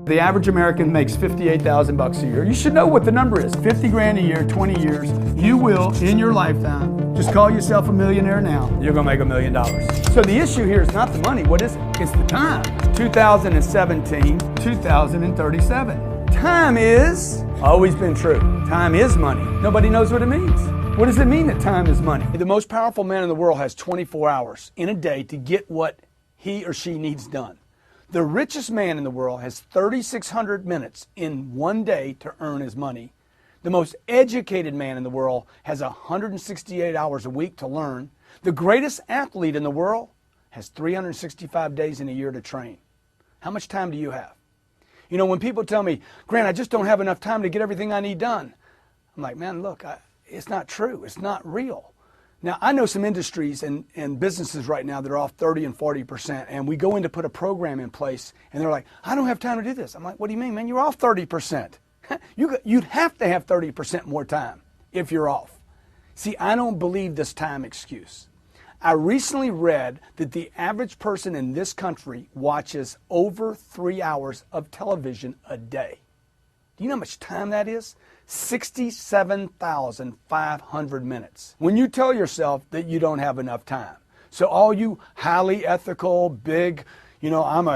The average American makes $58,000 a year. You should know what the number is. 50 grand a year, 20 years. You will, in your lifetime, just call yourself a millionaire now. You're gonna make $1 million. So the issue here is not the money. What is it? It's the time. 2017, 2037. Time is always been true. Time is money. Nobody knows what it means. What does it mean that time is money? The most powerful man in the world has 24 hours in a day to get what he or she needs done. The richest man in the world has 3,600 minutes in one day to earn his money. The most educated man in the world has 168 hours a week to learn. The greatest athlete in the world has 365 days in a year to train. How much time do you have? You know, when people tell me, Grant, I just don't have enough time to get everything I need done. I'm like, man, look, it's not true. It's not real. Now, I know some industries and businesses right now that are off 30 and 40%, and we go in to put a program in place, and they're like, I don't have time to do this. I'm like, what do you mean, man? You're off 30%. You'd have to have 30% more time if you're off. See, I don't believe this time excuse. I recently read that the average person in this country watches over 3 hours of television a day. Do you know how much time that is? 67,500 minutes. When you tell yourself that you don't have enough time. So all you highly ethical, big, I'm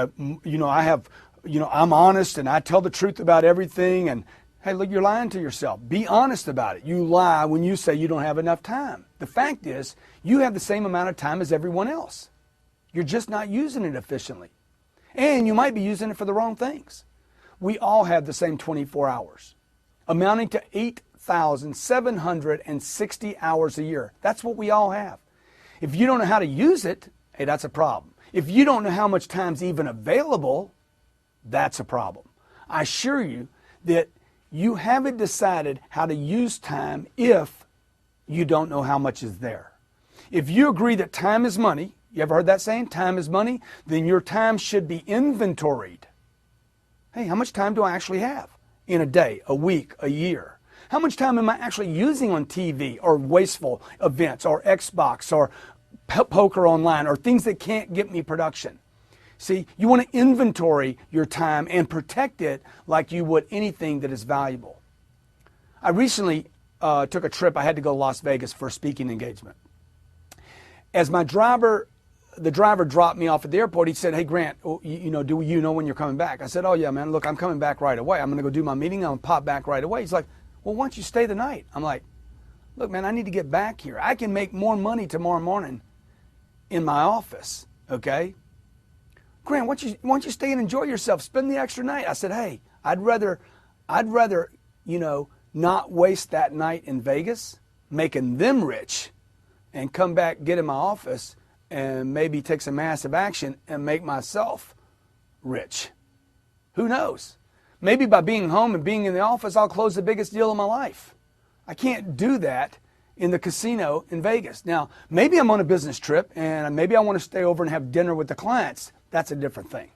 honest and I tell the truth about everything, and hey, look, you're lying to yourself. Be honest about it. You lie when you say you don't have enough time. The fact is, you have the same amount of time as everyone else. You're just not using it efficiently. And you might be using it for the wrong things. We all have the same 24 hours, amounting to 8,760 hours a year. That's what we all have. If you don't know how to use it, hey, that's a problem. If you don't know how much time's even available, that's a problem. I assure you that you haven't decided how to use time if you don't know how much is there. If you agree that time is money, you ever heard that saying, time is money? Then your time should be inventoried. Hey, how much time do I actually have in a day, a week, a year? How much time am I actually using on TV or wasteful events or Xbox or poker online or things that can't get me production? See, you want to inventory your time and protect it like you would anything that is valuable. I recently took a trip. I had to go to Las Vegas for a speaking engagement. As the driver dropped me off at the airport, he said, hey, Grant, do you know when you're coming back? I said, oh, yeah, man, look, I'm coming back right away. I'm going to go do my meeting. I'm going to pop back right away. He's like, well, why don't you stay the night? I'm like, look, man, I need to get back here. I can make more money tomorrow morning in my office, okay? Grant, why don't you stay and enjoy yourself? Spend the extra night. I said, hey, I'd rather, not waste that night in Vegas, making them rich, and come back, get in my office, and maybe take some massive action and make myself rich. Who knows? Maybe by being home and being in the office, I'll close the biggest deal of my life. I can't do that in the casino in Vegas. Now, maybe I'm on a business trip and maybe I want to stay over and have dinner with the clients. That's a different thing.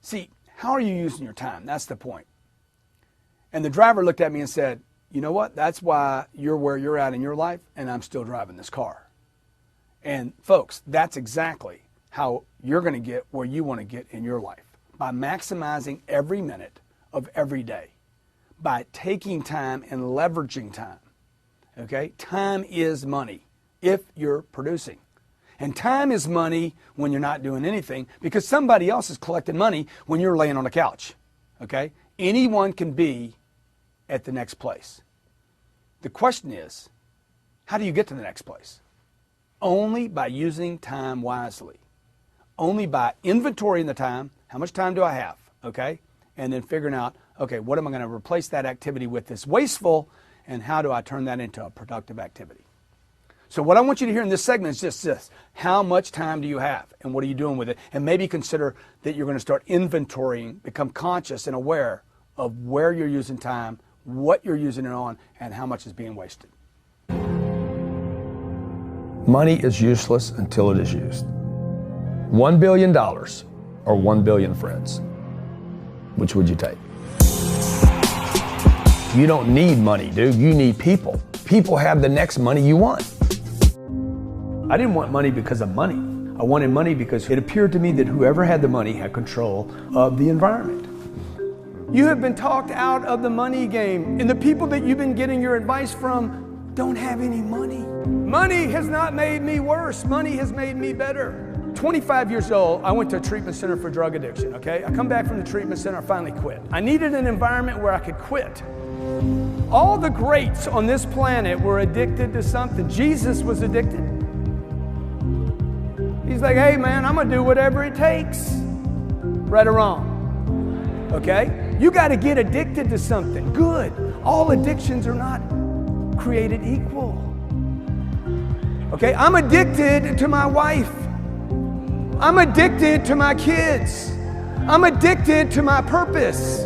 See, how are you using your time? That's the point. And the driver looked at me and said, you know what? That's why you're where you're at in your life and I'm still driving this car. And folks, that's exactly how you're going to get where you want to get in your life. By maximizing every minute of every day. By taking time and leveraging time. Okay? Time is money if you're producing. And time is money when you're not doing anything because somebody else is collecting money when you're laying on a couch. Okay? Anyone can be at the next place. The question is, how do you get to the next place? Only by using time wisely. Only by inventorying the time. How much time do I have? Okay? And then figuring out, okay, what am I going to replace that activity with that's wasteful, and how do I turn that into a productive activity? So what I want you to hear in this segment is just this. How much time do you have, and what are you doing with it? And maybe consider that you're going to start inventorying, become conscious and aware of where you're using time, what you're using it on, and how much is being wasted. Money is useless until it is used. $1 billion or 1 billion friends. Which would you take? You don't need money, dude. You need people. People have the next money you want. I didn't want money because of money. I wanted money because it appeared to me that whoever had the money had control of the environment. You have been talked out of the money game, and the people that you've been getting your advice from don't have any money. Money has not made me worse. Money has made me better. 25 years old, I went to a treatment center for drug addiction, okay? I come back from the treatment center, I finally quit. I needed an environment where I could quit. All the greats on this planet were addicted to something. Jesus was addicted. He's like, hey man, I'm gonna do whatever it takes. Right or wrong, okay? You gotta get addicted to something. Good. All addictions are not created equal. Okay, I'm addicted to my wife. I'm addicted to my kids. I'm addicted to my purpose.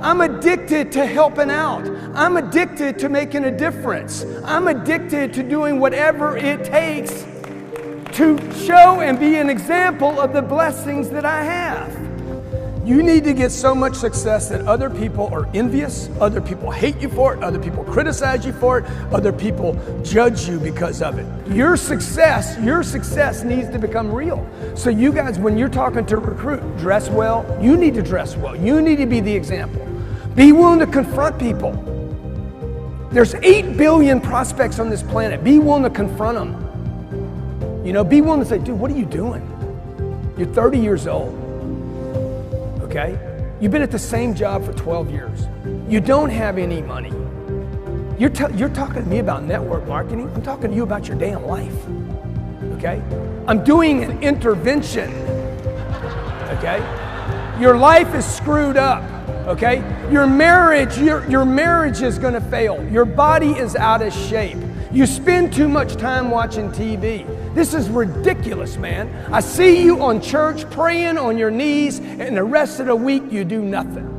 I'm addicted to helping out. I'm addicted to making a difference. I'm addicted to doing whatever it takes to show and be an example of the blessings that I have. You need to get so much success that other people are envious, other people hate you for it, other people criticize you for it, other people judge you because of it. Your success needs to become real. So you guys, when you're talking to a recruit, dress well. You need to dress well. You need to be the example. Be willing to confront people. There's 8 billion prospects on this planet. Be willing to confront them. You know, be willing to say, dude, what are you doing? You're 30 years old. Okay? You've been at the same job for 12 years. You don't have any money. You're talking to me about network marketing. I'm talking to you about your damn life. Okay? I'm doing an intervention. Okay? Your life is screwed up. Okay? Your marriage is going to fail. Your body is out of shape. You spend too much time watching TV. This is ridiculous, man. I see you on church praying on your knees, and the rest of the week you do nothing.